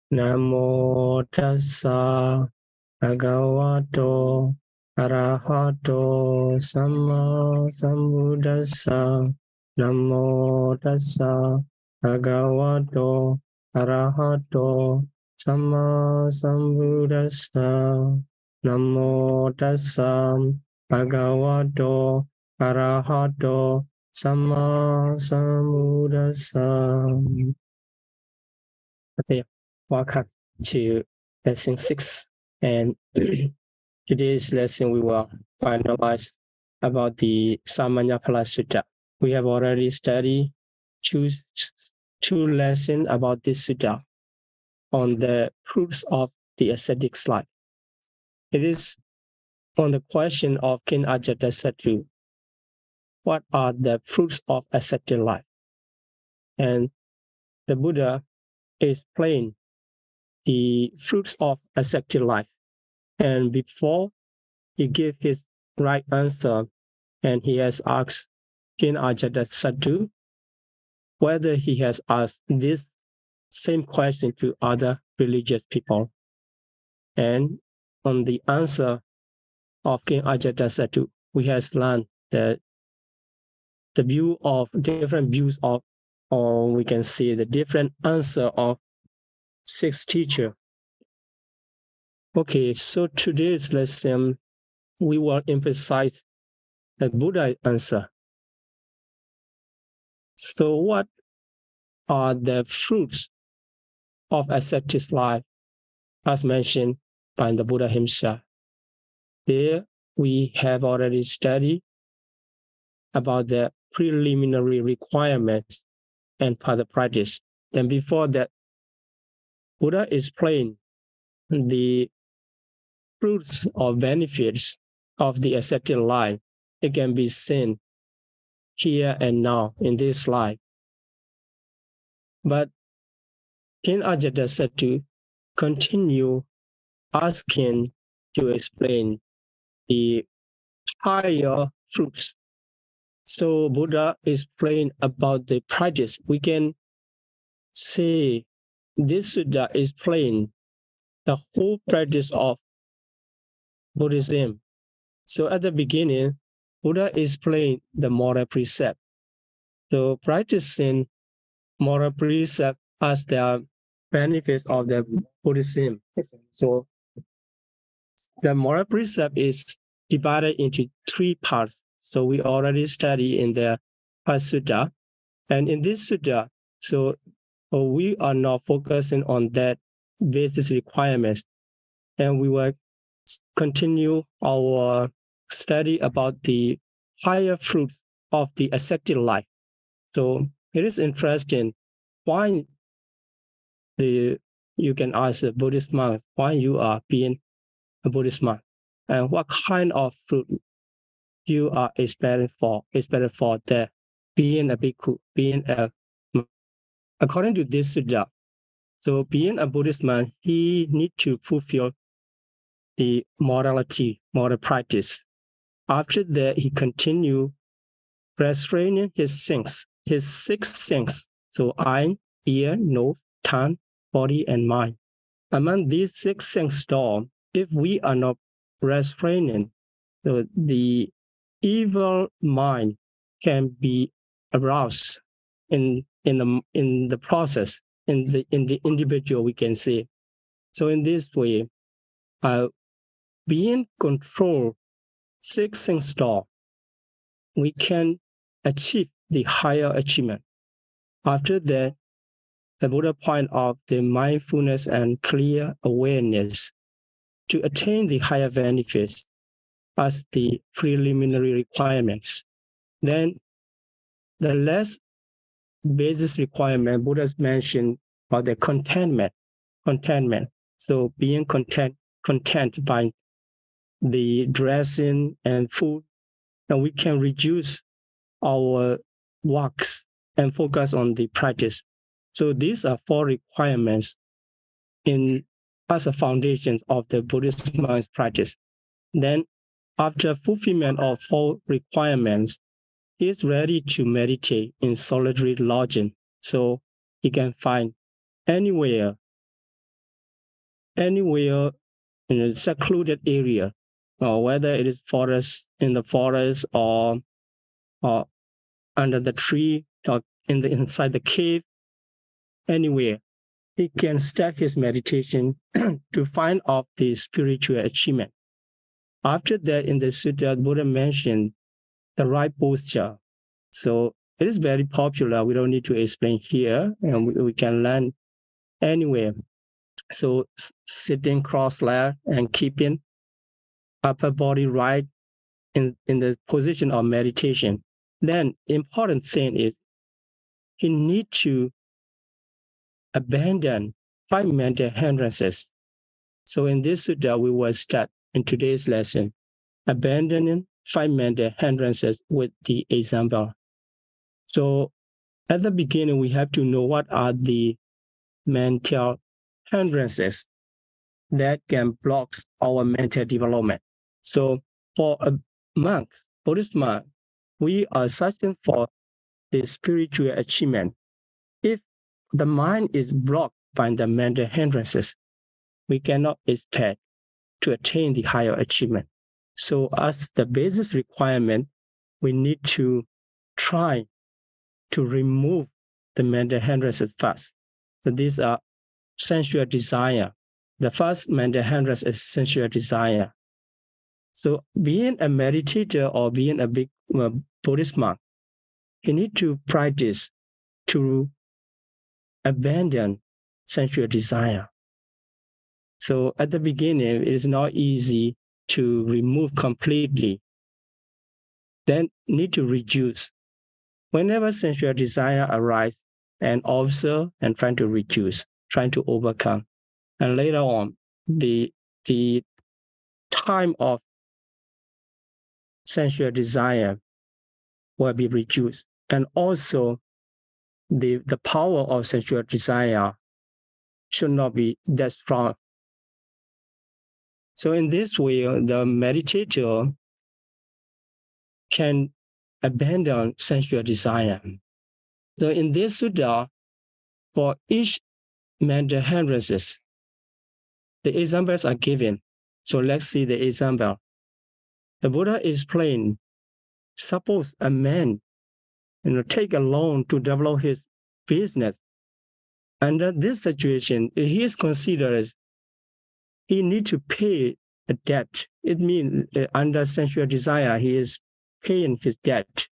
Namo tassa bhagavato arahato samma sambuddhassa. Namo tassa bhagavato arahato samma sambuddhassa. Namo tassa bhagavato arahato samma sambuddhassa. Okay, welcome to lesson 6. And today's lesson we will finalize about the Samanyaphala Sutta. We have already studied two lessons about this sutta on the fruits of the ascetic life. It is on the question of Kin Ajatasattu. What are the fruits of ascetic life? And the Buddha explained the fruits of ascetic life. And before he gave his right answer, and he has asked Kin Ajatasattu whether he has asked this same question to other religious people. And on the answer of King Ajatasattu, we have learned that the view of different views of, or we can see the different answer of 6 teachers. Okay, so today's lesson, we will emphasize the Buddha answer. So what are the fruits of ascetic life as mentioned by the Buddha himself? There we have already studied about the preliminary requirements and further practice. And before that, Buddha explained the fruits or benefits of the ascetic life. It can be seen here and now in this life. But King Ajatasattu continue asking to explain the higher fruits. So Buddha explained about the practice. We can say this sutta explains the whole practice of Buddhism. So at the beginning, Buddha explained the moral precept. So practicing moral precept as the benefits of the Buddhism. So the moral precept is divided into 3 parts. So we already studied in the first sutta. And in this sutta, so we are now focusing on that basis requirements. And we will continue our study about the higher fruits of the ascetic life. So it is interesting why you can ask a Buddhist monk why you are being a Buddhist monk and what kind of fruit you are expected for the being a bhikkhu, being a monk. According to this sutta, so being a Buddhist monk, he need to fulfill the moral practice. After that, he continue restraining his 6 senses. So eye, ear, nose, tongue, body, and mind. Among these 6 sense doors, if we are not restraining, so the evil mind can be aroused in the process, in the individual, we can say. So in this way, being control 6 sense door, we can achieve the higher achievement. After that, the Buddha point out the mindfulness and clear awareness to attain the higher benefits as the preliminary requirements. Then the last basis requirement Buddha's mentioned about the contentment. So being content by the dressing and food, and we can reduce our works and focus on the practice. So these are 4 requirements as a foundation of the Buddhist monk's practice. Then after fulfillment of 4 requirements, he is ready to meditate in solitary lodging. So he can find anywhere anywhere in a secluded area, or whether it is in the forest or under the tree or inside the cave, anywhere, he can start his meditation to find out the spiritual achievement. After that, in the sutta, Buddha mentioned the right posture. So it is very popular. We don't need to explain here, and we can learn anywhere. So sitting cross-legged and keeping upper body right in the position of meditation. Then important thing is he need to abandon 5 mental hindrances. So in this sutta, we will start in today's lesson, abandoning 5 mental hindrances with the example. So at the beginning, we have to know what are the mental hindrances that can block our mental development. So for a monk, Buddhist monk, we are searching for the spiritual achievement. If the mind is blocked by the mental hindrances, we cannot expect to attain the higher achievement. So as the basis requirement, we need to try to remove the mental hindrances first. So these are sensual desire. The first mental hindrance is sensual desire. So being a meditator or being a big Buddhist monk, you need to practice to abandon sensual desire. So at the beginning, it is not easy to remove completely. Then need to reduce. Whenever sensual desire arises, and observe and trying to reduce, trying to overcome. And later on, the time of sensual desire will be reduced. And also, the power of sensual desire should not be that strong. So in this way, the meditator can abandon sensual desire. So in this sutta, for each mental hindrances, the examples are given. So let's see the example. The Buddha explained, suppose a man take a loan to develop his business. Under this situation, he is considered as he needs to pay a debt. It means under sensual desire, he is paying his debt.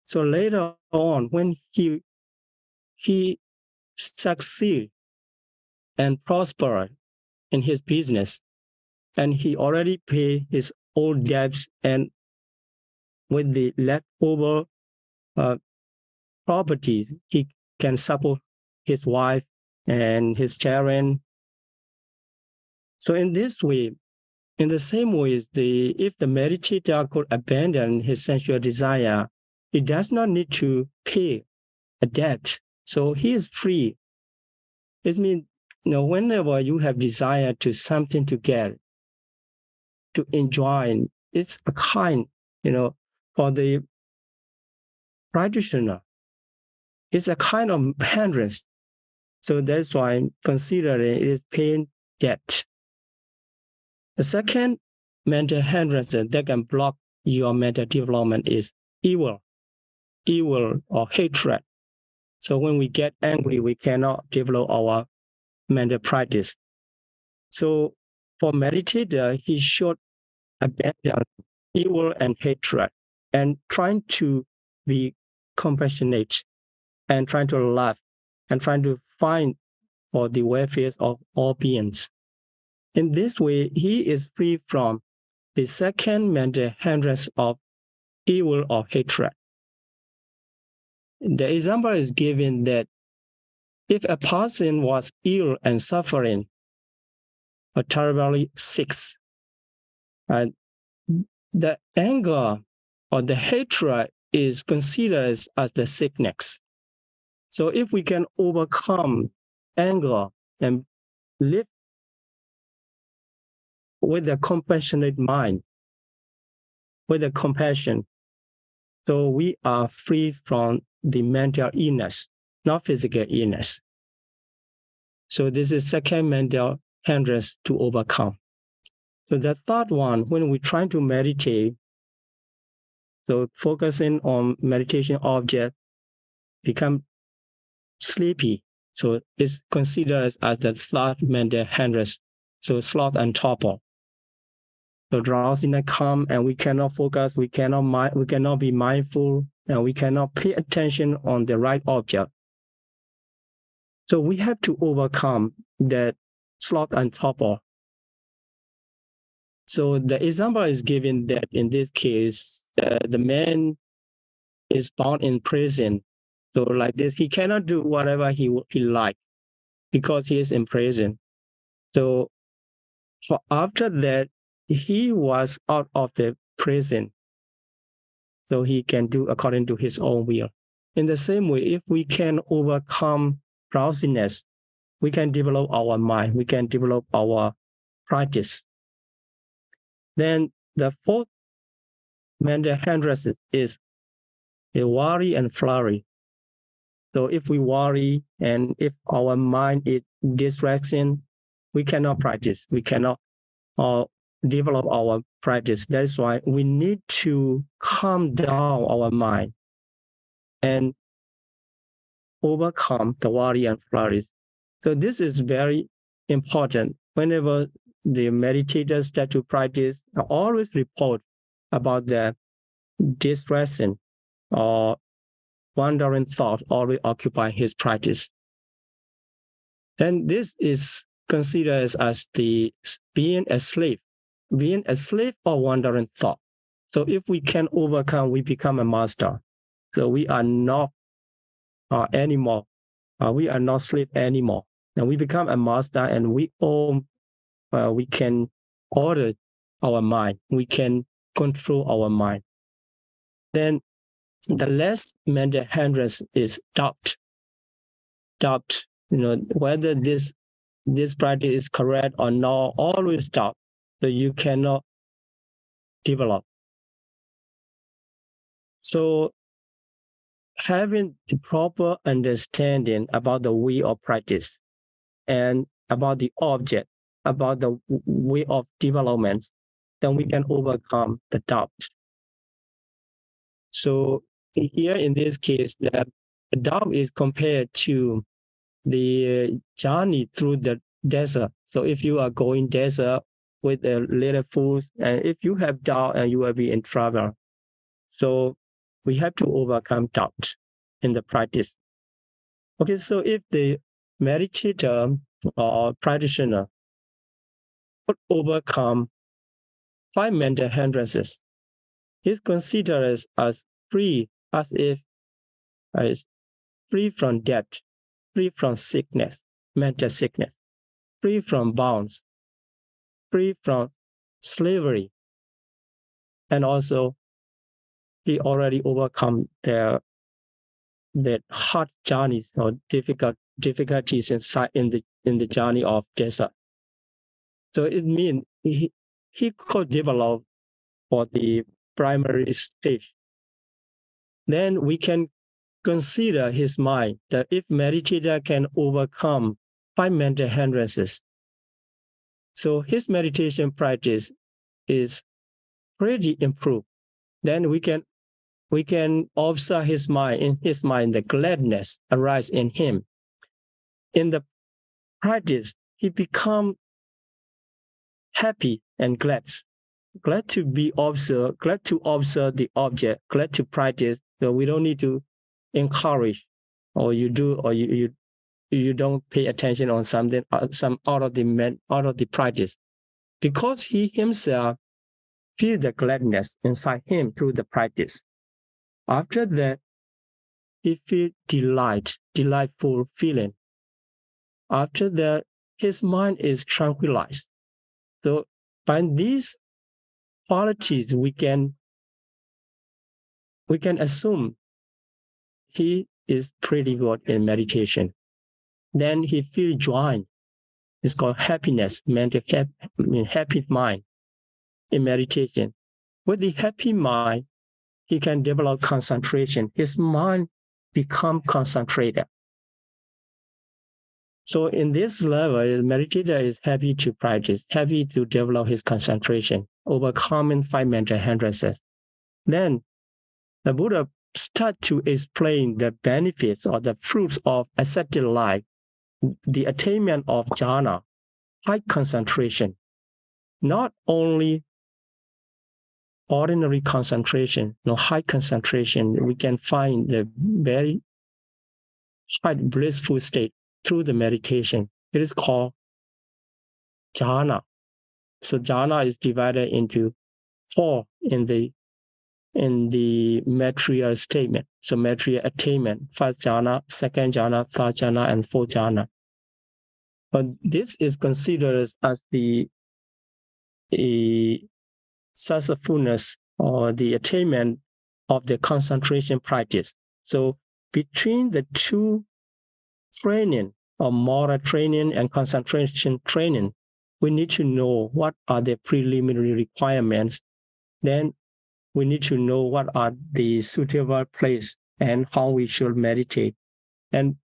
So later on, when he succeeds and prospers in his business, and he already paid his old debts, and with the leftover properties, he can support his wife and his children. So in this way, in the same way, if the meditator could abandon his sensual desire, he does not need to pay a debt. So he is free. It means, whenever you have desire to something to get, to enjoy, it's a kind, for the practitioner, it's a kind of hindrance. So that's why I'm considering it is paying debt. The second mental hindrance that can block your mental development is evil or hatred. So when we get angry, we cannot develop our mental practice. So for meditator, he should abandon evil and hatred and trying to be compassionate and trying to love and trying to find for the welfare of all beings. In this way, he is free from the second mental hindrance of evil or hatred. The example is given that if a person was ill and suffering or terribly sick, the anger or the hatred is considered as the sickness. So if we can overcome anger and live with a compassionate mind, with a compassion, so we are free from the mental illness, not physical illness. So this is second mental hindrance to overcome. So the third one, when we try to meditate, so focusing on meditation object, become sleepy. So it's considered as the third mental hindrance. So sloth and torpor. So drowsiness come and we cannot focus, we cannot be mindful, and we cannot pay attention on the right object. So we have to overcome that sloth and torpor. So the example is given that in this case, the man is bound in prison. So like this, he cannot do whatever he like because he is in prison. So for after that, he was out of the prison. So he can do according to his own will. In the same way, if we can overcome drowsiness, we can develop our mind, we can develop our practice. Then the fourth mental hindrance is a worry and flurry. So if we worry and if our mind is distraction, we cannot practice, we cannot develop our practice. That's why we need to calm down our mind and overcome the worry and flurries. So this is very important. Whenever the meditators start to practice, I always report about the distraction or wandering thought always occupy his practice. Then this is considered as the being a slave or wandering thought. So if we can overcome, we become a master. So we are not anymore. We are not slave anymore. And we become a master, and we can order our mind. We can control our mind. Then the last mental hindrance is doubt. Doubt, whether this practice is correct or not, always doubt. So you cannot develop. So having the proper understanding about the way of practice and about the object, about the way of development, then we can overcome the doubt. So here in this case, the doubt is compared to the journey through the desert. So if you are going desert with a little food, and if you have doubt, and you will be in trouble. So we have to overcome doubt in the practice. Okay, so if the meditator or practitioner could overcome 5 mental hindrances, he's considered as free, as if free from debt, free from sickness, mental sickness, free from bounds, free from slavery, and also he already overcome the hard journeys or difficulties inside in the journey of desert. So it means he could develop for the primary stage. Then we can consider his mind that if meditator can overcome 5 mental hindrances, so his meditation practice is pretty improved. Then we can observe his mind. In his mind, the gladness arise in him. In the practice, he become happy and glad to be observed, glad to observe the object, glad to practice. So we don't need to encourage, or you don't pay attention on something, some out of the practice, because he himself feel the gladness inside him through the practice. After that, he feel delightful feeling. After that, his mind is tranquilized. So by these qualities, we can assume he is pretty good in meditation. Then he feel joy. It's called happiness, happy mind in meditation. With the happy mind, he can develop concentration. His mind become concentrated. So in this level, the meditator is happy to practice, happy to develop his concentration, overcoming five mental hindrances. Then the Buddha start to explain the benefits or the fruits of ascetic life, the attainment of jhana, high concentration, not only ordinary concentration, high concentration, we can find the very high blissful state through the meditation. It is called jhana. So jhana is divided into four in the material statement. So material attainment, first jhana, second jhana, third jhana, and fourth jhana. But this is considered as the successfulness or the attainment of the concentration practice. So between the two training, or moral training and concentration training, we need to know what are the preliminary requirements. Then we need to know what are the suitable place and how we should meditate. And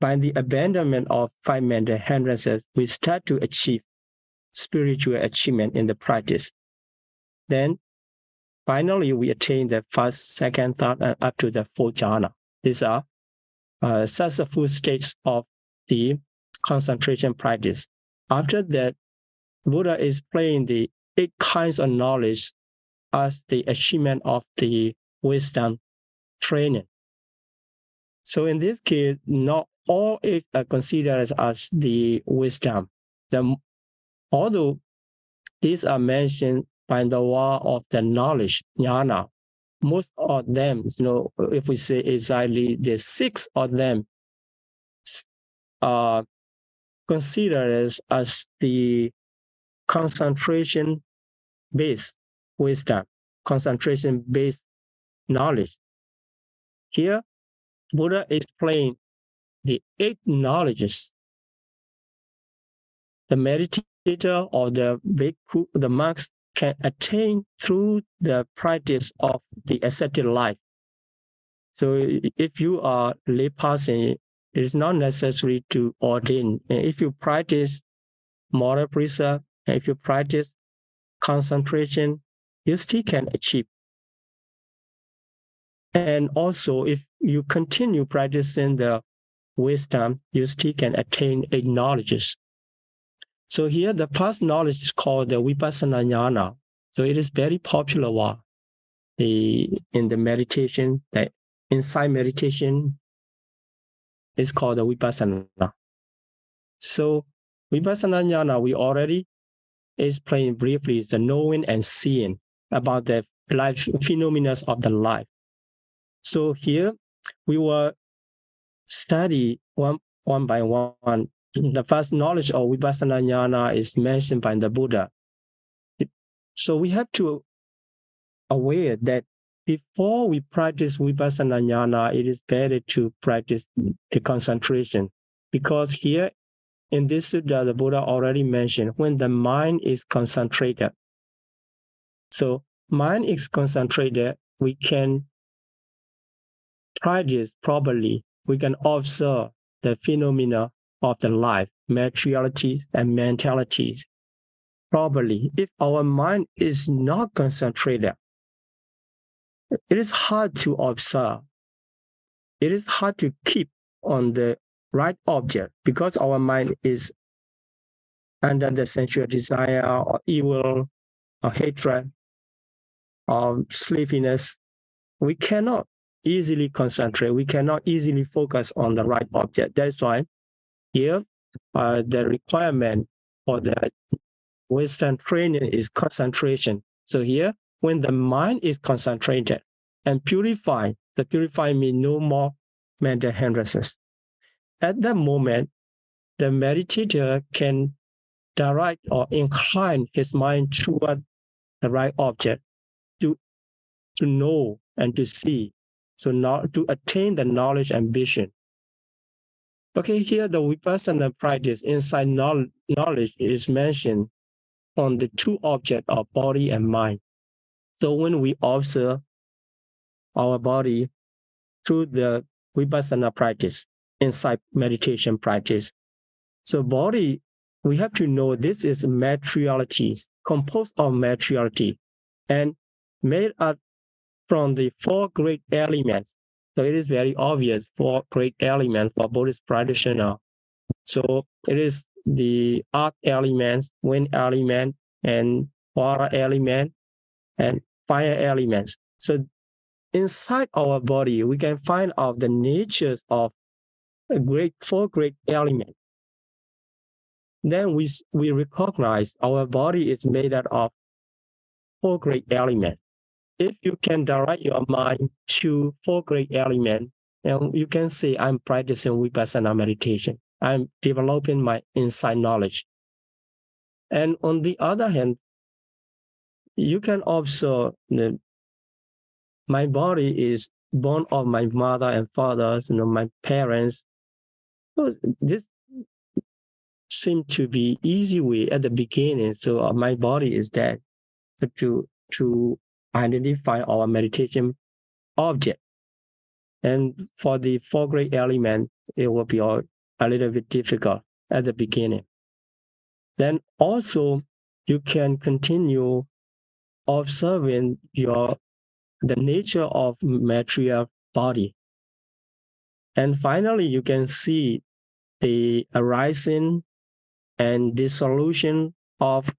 by the abandonment of five mental hindrances, we start to achieve spiritual achievement in the practice. Then finally, we attain the first, second, third, and up to the fourth jhana. These are successful states of the concentration practice. After that, Buddha explained the 8 kinds of knowledge as the achievement of the wisdom training. So in this case, not all 8 are considered as the wisdom. Although these are mentioned by the word of the knowledge, jnana, most of them, if we say exactly, the 6 of them are considered as the concentration-based wisdom, concentration-based knowledge. Here, Buddha explained the 8 knowledges the meditator or the bhikkhu, the monks, can attain through the practice of the ascetic life. So if you are a lay person, it is not necessary to ordain. If you practice moral precept, if you practice concentration, you still can achieve. And also, if you continue practicing the wisdom, you still can attain 8 knowledges. So here, the first knowledge is called the vipassana jnana. So it is very popular one in the meditation, the insight meditation is called the vipassana. So vipassana jnana, we already explained briefly the knowing and seeing about the life phenomena of the life. So here we will study one by one. The first knowledge of vipassana jnana is mentioned by the Buddha. So we have to aware that before we practice vipassana jnana, it is better to practice the concentration, because here in this sutta, the Buddha already mentioned when the mind is concentrated. So mind is concentrated, we can practice properly. We can observe the phenomena of the life, materialities and mentalities properly. If our mind is not concentrated, it is hard to observe. It is hard to keep on the right object because our mind is under the sensual desire or evil or hatred or sleepiness. We cannot easily concentrate. We cannot easily focus on the right object. That's why here the requirement for the wisdom training is concentration. So here, when the mind is concentrated and purified, the purified means no more mental hindrances. At that moment, the meditator can direct or incline his mind toward the right object to know and to see, so not to attain the knowledge and vision. Okay, here the vipassana practice inside knowledge is mentioned on the 2 objects of body and mind. So when we observe our body through the vipassana practice, insight meditation practice, So body, we have to know this is materiality, composed of materiality, and made up from the four great elements. So it is very obvious, four great elements for Buddhist practitioner. So it is the earth element, wind element, and water element, and fire elements. So inside our body, we can find out the natures of four great elements. Then we recognize our body is made out of four great elements. If you can direct your mind to four great elements, and you can say, I'm practicing Vipassana meditation. I'm developing my inside knowledge. And on the other hand, you can observe my body is born of my mother and father, my parents. So this seemed to be easy way at the beginning. So my body is that to identify our meditation object. And for the four great elements, it will be a little bit difficult at the beginning. Then also you can continue observing the nature of material body. And finally, you can see the arising and dissolution of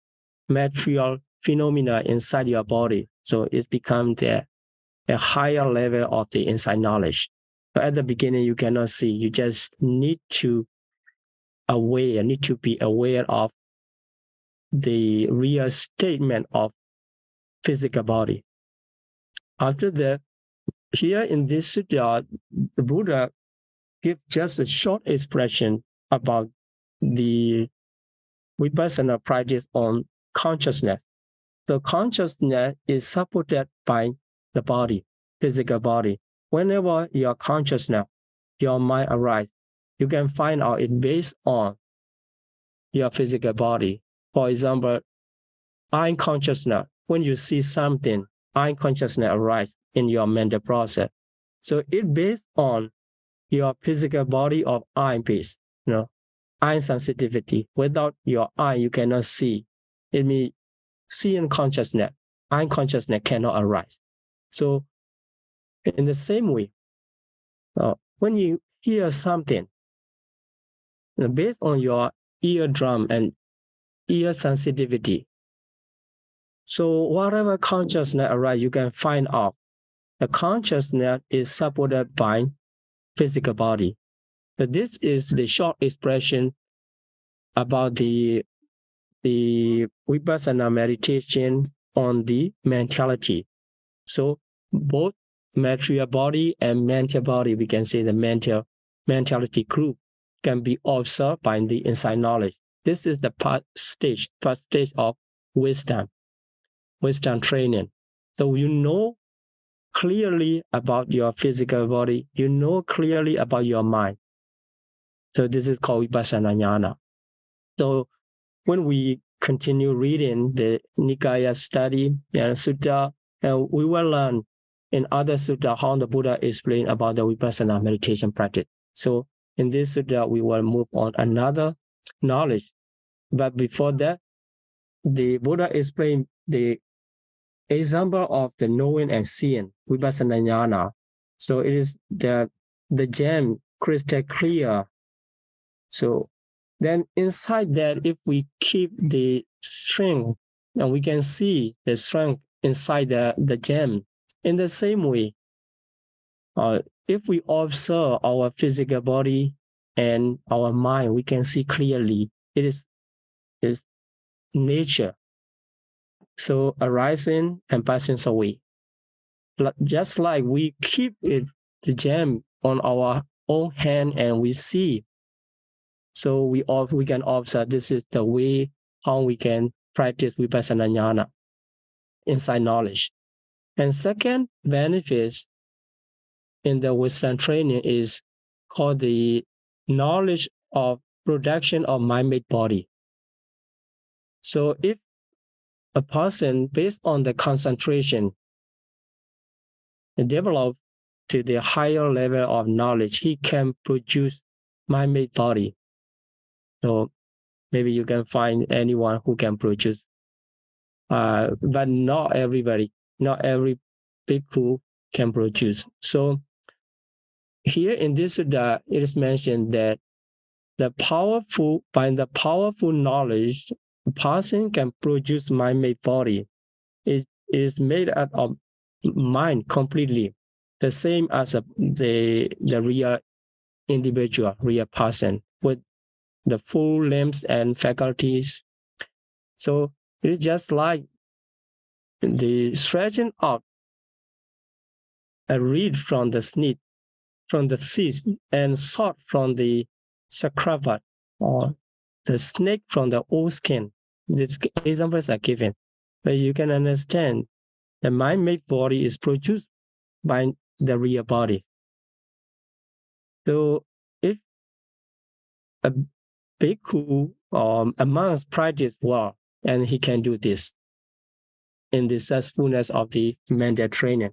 material phenomena inside your body. So it becomes a higher level of the inside knowledge. So at the beginning, you cannot see. You just need to be aware of the real statement of physical body. After that, here in this sutta, the Buddha gives just a short expression about the Vipassana practice on consciousness. So consciousness is supported by the body, physical body. Whenever your consciousness, your mind arises, you can find out it based on your physical body. For example, eye consciousness. When you see something, eye consciousness arises in your mental process. So it based on your physical body of eye base, eye sensitivity. Without your eye, you cannot see. It means seeing consciousness, eye consciousness cannot arise. So in the same way, when you hear something, based on your eardrum and ear sensitivity, so whatever consciousness arises, you can find out the consciousness is supported by physical body. So this is the short expression about the Vipassana meditation on the mentality. So both material body and mental body, we can say the mentality group can be observed by the inside knowledge. This is the first stage of wisdom training. So you know clearly about your physical body, you know clearly about your mind. So this is called Vipassana Jnana. So when we continue reading the Nikāya study and sutta, we will learn in other sutta how the Buddha explained about the Vipassana meditation practice. So in this sutta, we will move on another knowledge. But before that, the Buddha explained the example of the knowing and seeing, Vipassana Jnana. So it is the gem crystal clear. So then inside that, if we keep the strength, and we can see the strength inside the gem. In the same way, if we observe our physical body and our mind, we can see clearly it is nature. So arising and passing away. Just like we keep the gem on our own hand and we see. So we can observe this is the way how we can practice Vipassana Jnana, inside knowledge. And second benefit in the wisdom training is called the knowledge of production of mind-made body. So if a person, based on the concentration, develop to the higher level of knowledge, he can produce mind-made body. So maybe you can find anyone who can produce, but not everybody, not every bhikkhu can produce. So here in this Sutta, it is mentioned that by the powerful knowledge, a person can produce mind-made body. It is made out of mind completely, the same as the real individual, real person with the full limbs and faculties. So it's just like the stretching out a reed from the snake, from the seed, and sword from the sakravat, or the snake from the old skin. These examples are given. But you can understand the mind-made body is produced by the real body. So if a bhikkhu or a monk practice well, and he can do this in the successfulness of the mental training.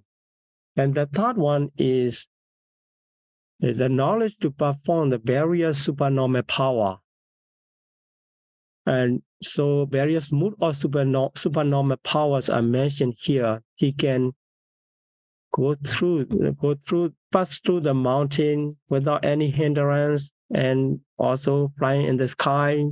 And the third one is the knowledge to perform the various supernormal power. And so various mood or supernormal powers are mentioned here. He can pass through the mountain without any hindrance, and also flying in the sky.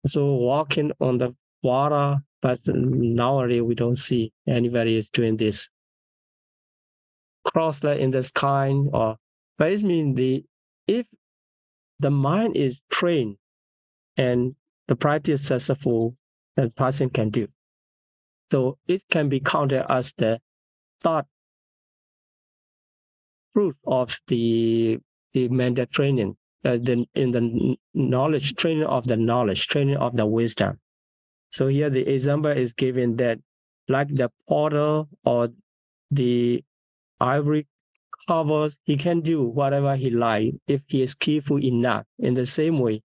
So walking on the water, but nowadays we don't see anybody is doing this. Cross in the sky, but it means if the mind is trained and the practice successful, the person can do. So it can be counted as the thought fruit of the mental training, in the knowledge, training of the knowledge, training of the wisdom. So here the example is given that like the potter or the ivory carvers, he can do whatever he likes if he is skillful enough. In the same way,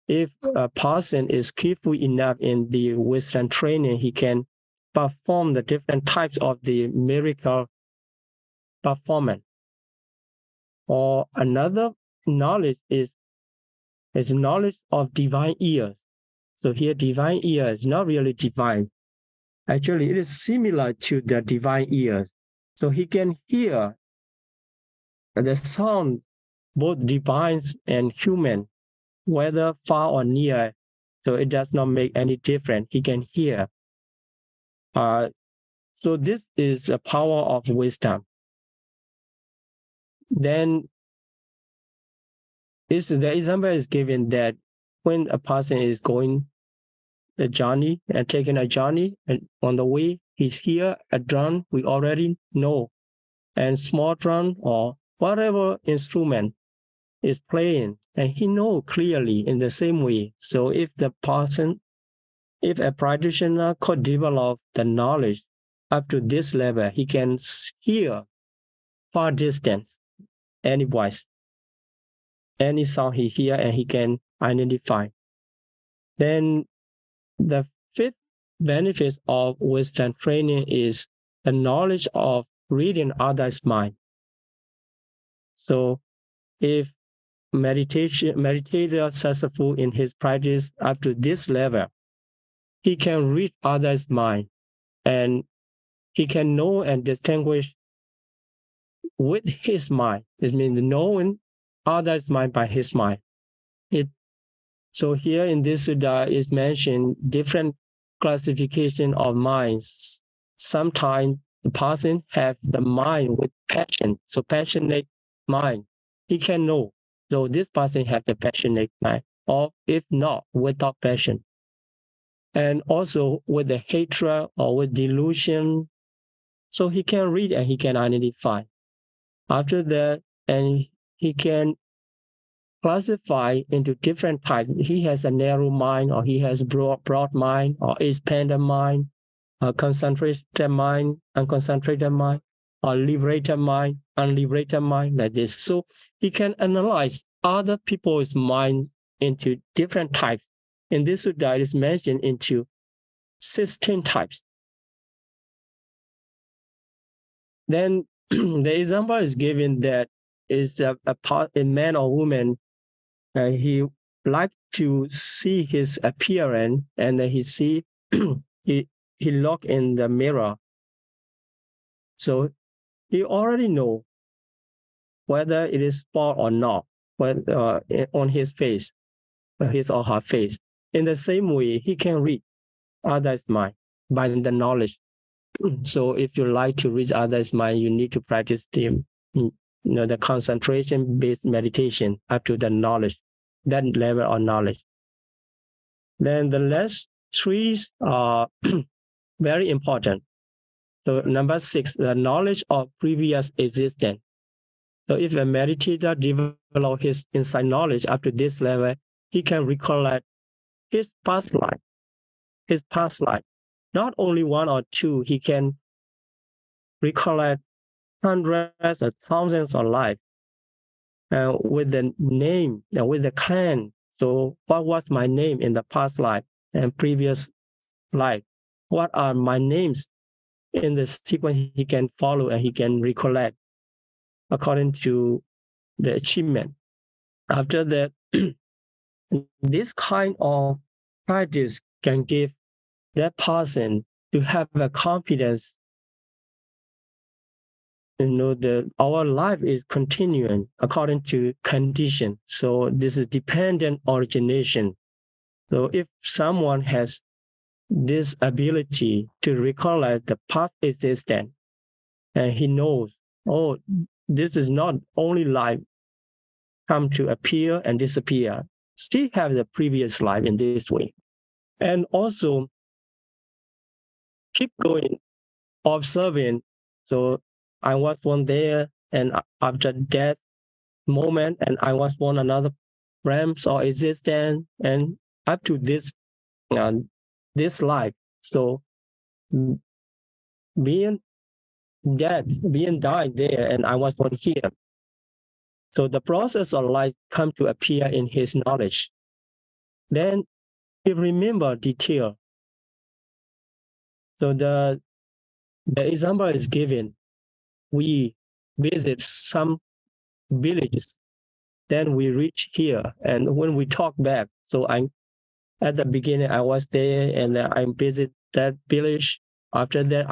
if a person is skillful enough in the wisdom training, he can perform the different types of the miracle performance. Or another knowledge is knowledge of divine ears. So here divine ear is not really divine. Actually, it is similar to the divine ears. So he can hear the sound, both divine and human, whether far or near. So it does not make any difference. He can hear. So this is a power of wisdom. Then the example is given that when a person is going a journey and taking a journey, and on the way he's hear a drum, we already know, and small drum or whatever instrument is playing, and he know clearly in the same way. So if a practitioner could develop the knowledge up to this level, he can hear far distance, any voice, any sound he hear, and he can identify. Then the fifth benefit of wisdom training is the knowledge of reading others' mind. So if meditator successful in his practice up to this level, he can read others' mind, and he can know and distinguish with his mind. It means knowing others' mind by his mind. So here in this Sutta is mentioned different classification of minds. Sometimes the person have the mind with passion, so passionate mind. He can know. So this person have the passionate mind, or if not, without passion. And also with the hatred or with delusion, so he can read and he can identify. After that, and he can classify into different types. He has a narrow mind, or he has broad mind, or expanded mind, a concentrated mind, unconcentrated mind, or liberated mind, unliberated mind, like this. So he can analyze other people's mind into different types. In this Sutta, it is mentioned into 16 types. Then the example is given that is a man or woman, he like to see his appearance, and he see he look in the mirror. So he already know whether it is spot or not, whether, on his face, his or her face. In the same way, he can read others' mind by the knowledge. So if you like to read others' mind, you need to practice the concentration-based meditation up to the knowledge, that level of knowledge. Then the last three are very important. So number 6, the knowledge of previous existence. So if a meditator develops his inside knowledge up to this level, he can recollect his past life. Not only one or two, he can recollect hundreds or thousands of lives with the name and with the clan. So what was my name in the past life and previous life? What are my names in the sequence he can follow and he can recollect according to the achievement. After that, this kind of practice can give that person to have a confidence. Our life is continuing according to condition. So this is dependent origination. So if someone has this ability to recollect the past existence, and he knows, oh, this is not only life come to appear and disappear, still have the previous life in this way. And also keep going, observing. So I was born there, and after that moment, and I was born another realms or existence, and up to this life. So being died there, and I was born here. So the process of life come to appear in his knowledge. Then he remember detail. So the example is given. We visit some villages, then we reach here, and when we talk back, so at the beginning I was there, and I visit that village. After that,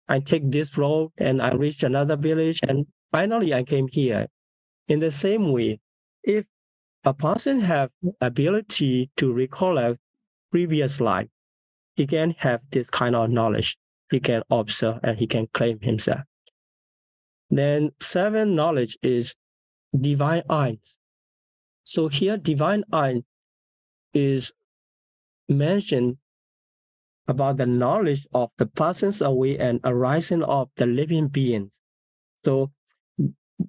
I take this road, and I reach another village, and finally I came here. In the same way, if a person have ability to recollect previous life, he can have this kind of knowledge. He can observe and he can claim himself. Then 7 knowledge is divine eyes. So here divine eye is mentioned about the knowledge of the passing away and arising of the living beings. So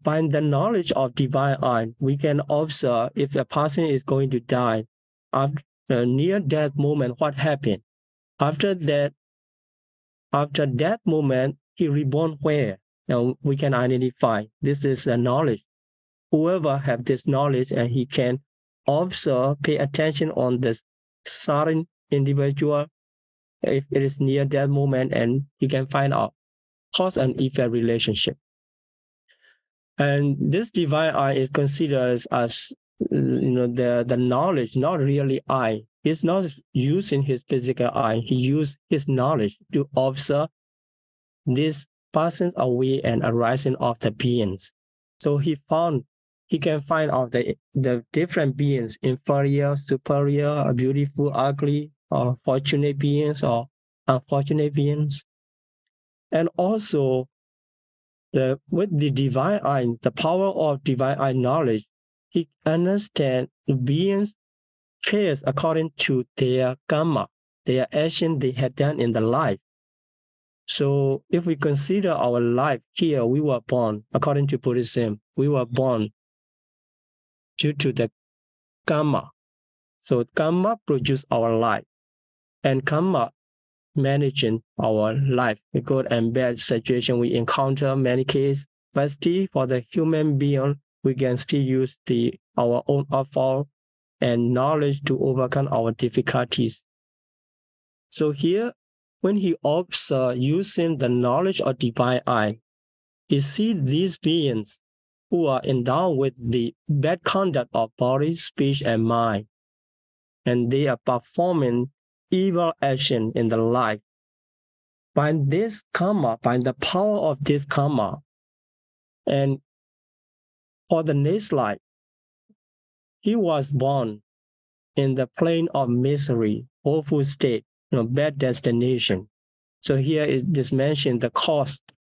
by the knowledge of divine eye, we can observe if a person is going to die. After near that moment, what happened? After that moment, he reborn where? Now we can identify. This is the knowledge. Whoever have this knowledge, and he can observe, pay attention on this certain individual, if it is near that moment, and he can find out cause and effect relationship. And this divine eye is considered as the knowledge, not really eye. He's not using his physical eye. He used his knowledge to observe this passing away and arising of the beings. So he can find out the different beings, inferior, superior, beautiful, ugly, or fortunate beings or unfortunate beings. And also with the divine eye, the power of divine eye knowledge, he understands the beings' face according to their karma, their action they had done in the life. So if we consider our life here, we were born, according to Buddhism, we were born due to the karma. So karma produces our life, and karma managing our life, the good and bad situation we encounter many cases. But still, for the human being, we can still use our own effort and knowledge to overcome our difficulties. So here, when he observes using the knowledge of divine eye, he sees these beings who are endowed with the bad conduct of body, speech, and mind, and they are performing evil action in the life. By this karma, by the power of this karma, and for the next life, he was born in the plane of misery, awful state, bad destination. So here is this mentioned the cost.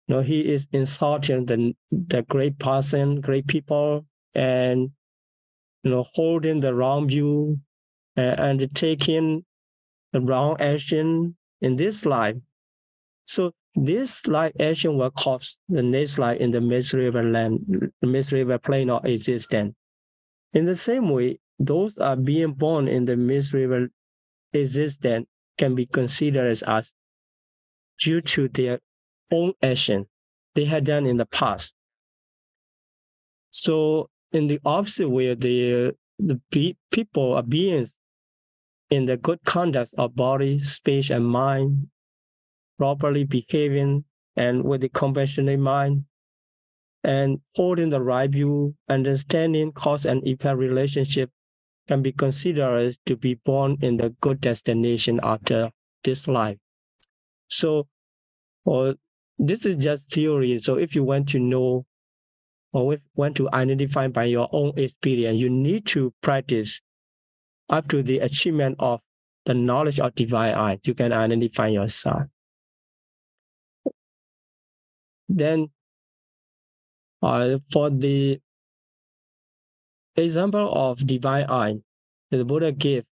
He is insulting the great person, great people, and holding the wrong view and taking the wrong action in this life. So this life action will cause the next life in the miserable land, the miserable plane of existence. In the same way, those are being born in the miserable existence can be considered as us due to their own action they had done in the past. So in the opposite way, the people are beings in the good conduct of body, speech, and mind, properly behaving and with the compassionate mind, and holding the right view, understanding cause and effect relationship can be considered to be born in the good destination after this life. So, this is just theory. So if you want to know or want to identify by your own experience, you need to practice up to the achievement of the knowledge of divine eye. You can identify yourself. Then, for the example of divine eye, the Buddha gave,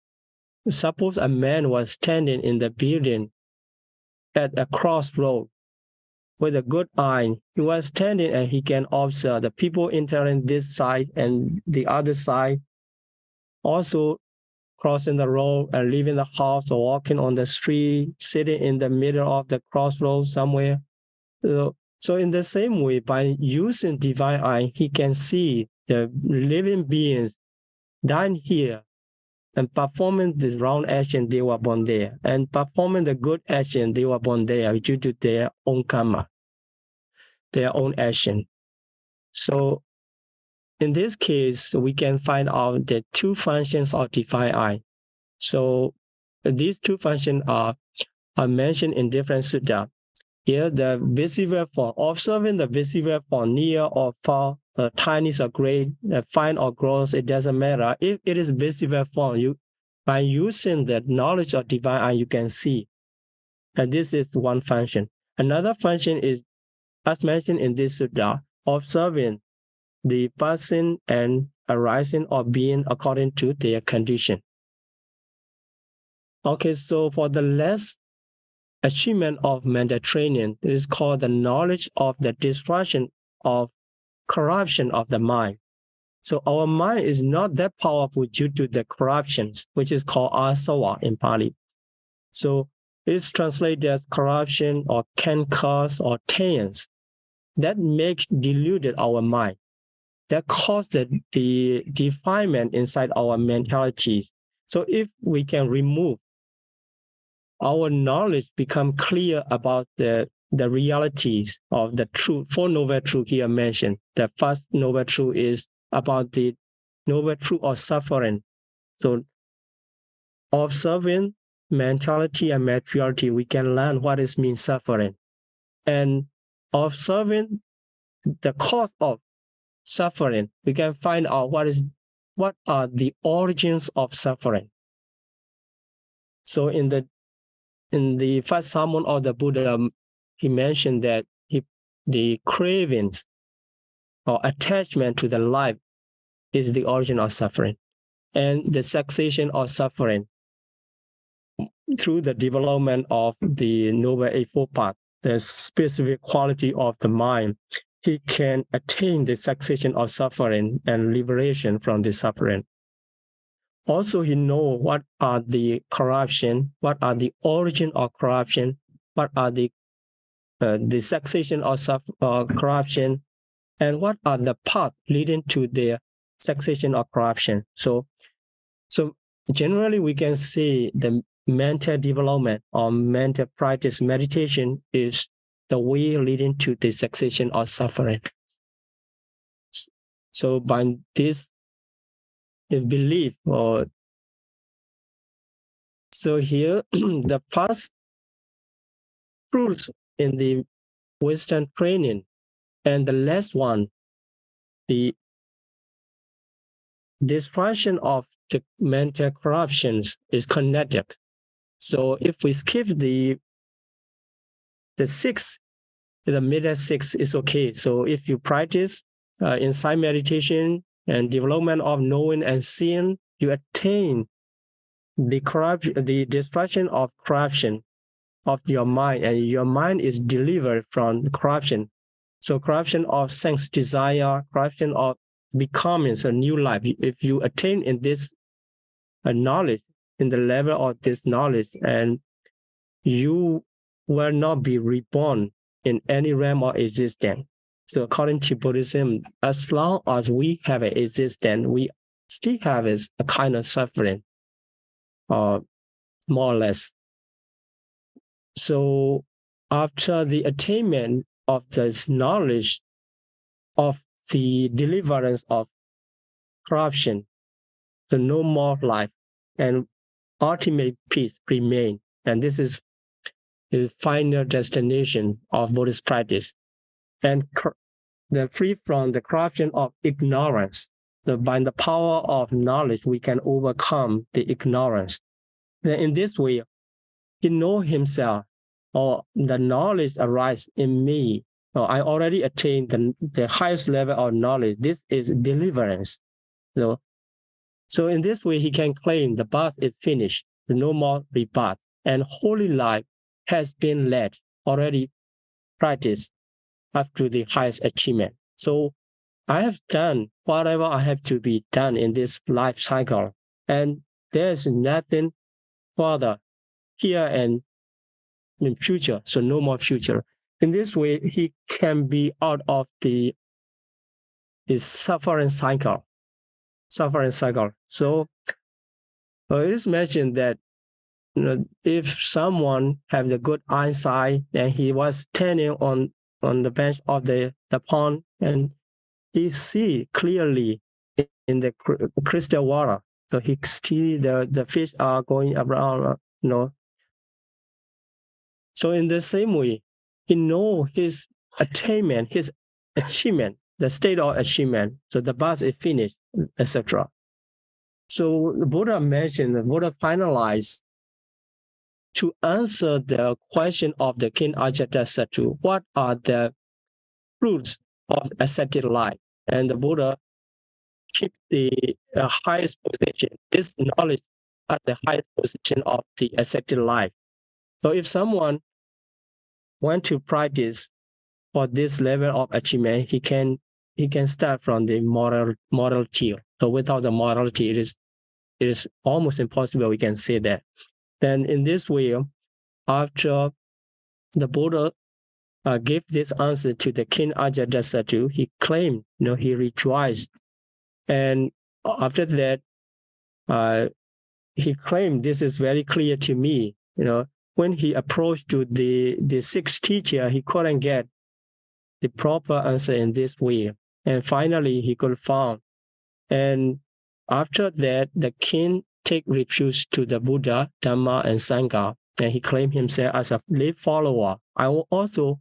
suppose a man was standing in the building at a crossroad with a good eye. He was standing and he can observe the people entering this side and the other side, also crossing the road and leaving the house or walking on the street, sitting in the middle of the crossroads somewhere. So in the same way, by using divine eye, he can see the living beings down here and performing this wrong action, they were born there, and performing the good action, they were born there due to their own karma, their own action. So in this case, we can find out the two functions of divine eye. So these two functions are mentioned in different sutta. Here, the visible form, observing the visible form near or far, tiny or great, fine or gross, it doesn't matter. If it is visible form, by using the knowledge of divine eye, you can see. And this is one function. Another function is, as mentioned in this sutta, observing the person and arising or being according to their condition. Okay, so for the last achievement of mental training, it is called the knowledge of the destruction of corruption of the mind. So our mind is not that powerful due to the corruptions, which is called asava in Pāļi. So it's translated as corruption or cankers or taints that makes deluded our mind, that causes the defilement inside our mentalities. So if we can remove, our knowledge become clear about the realities of the truth. Four noble truths here mentioned. The first noble truth is about the noble truth of suffering. So observing mentality and materiality, we can learn what it means suffering. And observing the cause of suffering, we can find out what are the origins of suffering. So in the first sermon of the Buddha, he mentioned that the cravings or attachment to the life is the origin of suffering, and the cessation of suffering through the development of the Noble Eightfold Path, the specific quality of the mind, he can attain the cessation of suffering and liberation from the suffering. Also, he knows what are the corruption, what are the origin of corruption, what are the cessation of corruption, and what are the paths leading to the cessation of corruption. So generally, we can see the mental development or mental practice meditation is the way leading to the cessation of suffering. So by this belief, or so here the past rules in the Western training, and the last one, the destruction of the mental corruptions is connected. So if we skip the six, the middle six is okay. So if you practice insight meditation and development of knowing and seeing, you attain the destruction of corruption of your mind, and your mind is delivered from corruption. So corruption of sense desire, corruption of becoming a new life. If you attain in this knowledge, in the level of this knowledge, and you will not be reborn in any realm of existence. So according to Buddhism, as long as we have an existence, we still have a kind of suffering, more or less. So after the attainment of this knowledge of the deliverance of corruption, the no more life and ultimate peace remain. And this is the final destination of Buddhist practice. And the free from the corruption of ignorance. By the power of knowledge, we can overcome the ignorance. Then in this way, he knows himself, or the knowledge arises in me. I already attained the highest level of knowledge. This is deliverance. So in this way, he can claim the birth is finished, the no more rebirth, and holy life has been led, already practiced up to the highest achievement. So I have done whatever I have to be done in this life cycle, and there's nothing further here and in future, so no more future. In this way, he can be out of his suffering cycle. So it is mentioned that if someone have the good eyesight and he was standing on the bench of the pond and he see clearly in the crystal water, so he see the fish are going around, So in the same way, he know his attainment, his achievement, the state of achievement. So the bus is finished, etc. So the Buddha finalized to answer the question of the King Ajatasattu, what are the fruits of ascetic life? And the Buddha keep the highest position, this knowledge at the highest position of the ascetic life. So if someone want to practice for this level of achievement, he can start from the moral tier. So without the morality, it is almost impossible, we can say that. Then in this way, after the Buddha gave this answer to the King Ajatasattu, he claimed, he rejoiced. And after that, he claimed, this is very clear to me. When he approached to the sixth teacher, he couldn't get the proper answer in this way. And finally, he could find. And after that, the king take refuge to the Buddha, Dhamma, and Sangha, and he claimed himself as a lay follower. I will also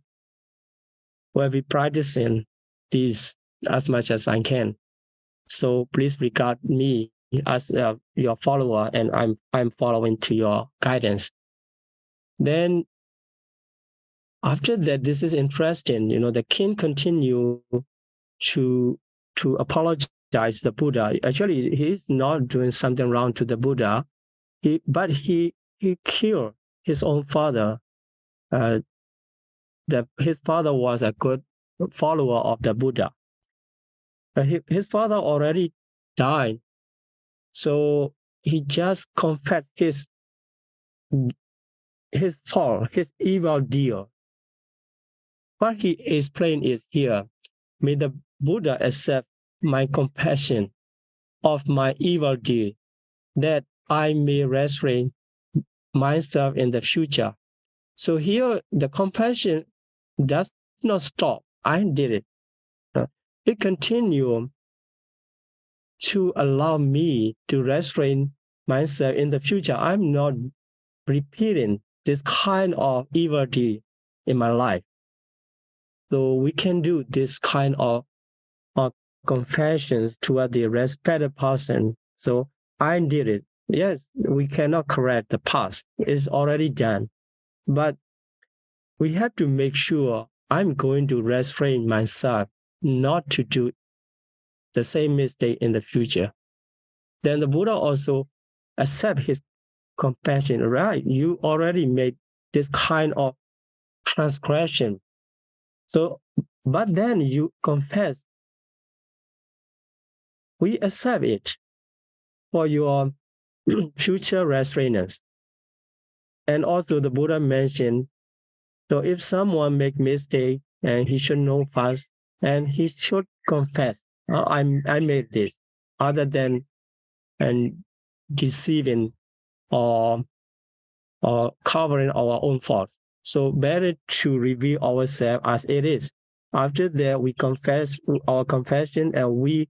be practicing this as much as I can. So please regard me as your follower, and I'm following to your guidance. Then after that, this is interesting. The king continued to apologize the Buddha. Actually, he's not doing something wrong to the Buddha, but he killed his own father. His father was a good follower of the Buddha. His father already died, so he just confessed his fault, his evil deed. What he explained is here: may the Buddha accept my compassion of my evil deed, that I may restrain myself in the future. So here, the compassion does not stop. I did it. It continues to allow me to restrain myself in the future. I'm not repeating this kind of evil deed in my life. So we can do this kind of confession toward the respected person. So I did it. Yes, we cannot correct the past. It's already done. But we have to make sure I'm going to restrain myself not to do the same mistake in the future. Then the Buddha also accept his compassion, right? You already made this kind of transgression. So, but then you confess. We accept it for your future restrainers. And also the Buddha mentioned, so if someone make mistake and he should know fast and he should confess, I made this, other than and deceiving or covering our own fault. So better to reveal ourselves as it is. After that, we confess our confession and we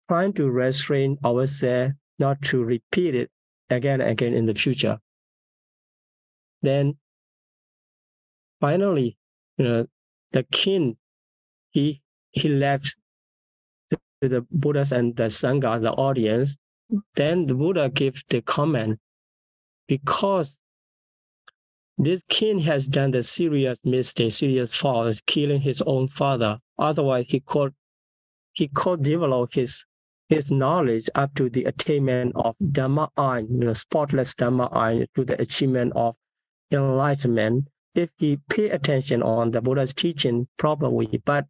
trying to restrain ourselves not to repeat it again and again in the future. Then finally, the king, he left to the Buddhas and the Sangha, the audience. Then the Buddha gave the comment, because this king has done the serious mistake, serious fault, killing his own father. Otherwise, he could develop his knowledge up to the attainment of Dhamma-ān, spotless Dhamma-ān, to the achievement of enlightenment, if he pay attention on the Buddha's teaching properly. But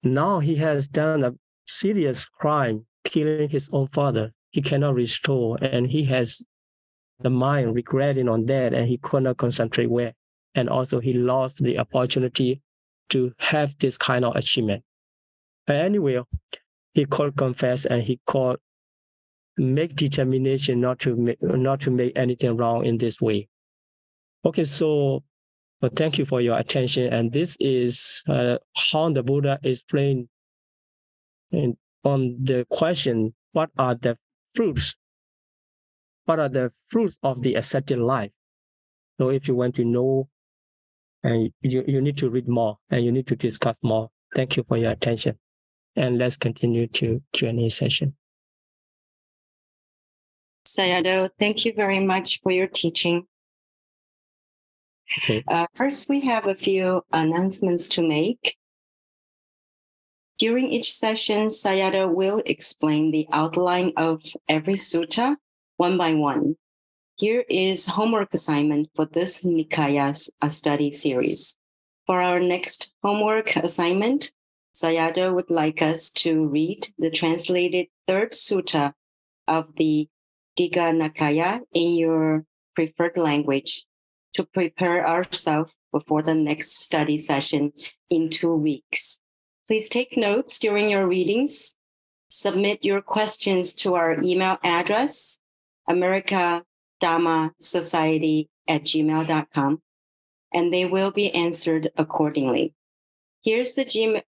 now he has done a serious crime, killing his own father. He cannot restore, and he has the mind regretting on that, and he could not concentrate well. And also he lost the opportunity to have this kind of achievement. But anyway, he could confess and he could make determination not to make anything wrong in this way. Okay, so thank you for your attention. And this is how the Buddha explained on the question, what are the fruits? What are the fruits of the ascetic life? So if you want to know, and you need to read more and you need to discuss more. Thank you for your attention. And let's continue to Q&A session. Sayadaw, thank you very much for your teaching. Okay. First, we have a few announcements to make. During each session, Sayadaw will explain the outline of every sutta one by one. Here is homework assignment for this Nikāya study series. For our next homework assignment, Sayadaw would like us to read the translated third sutta of the Digha Nikāya in your preferred language to prepare ourselves before the next study session in 2 weeks. Please take notes during your readings. Submit your questions to our email address, americadhammasociety@gmail.com, and they will be answered accordingly. Here's the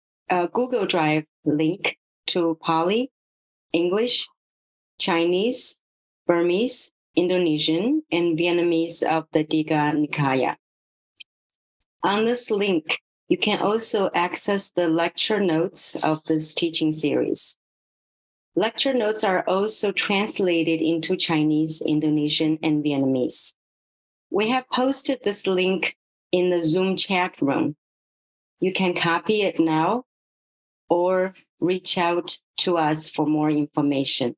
Google Drive link to Pāļi, English, Chinese, Burmese, Indonesian, and Vietnamese of the Digha Nikāya. On this link, you can also access the lecture notes of this teaching series. Lecture notes are also translated into Chinese, Indonesian, and Vietnamese. We have posted this link in the Zoom chat room. You can copy it now or reach out to us for more information.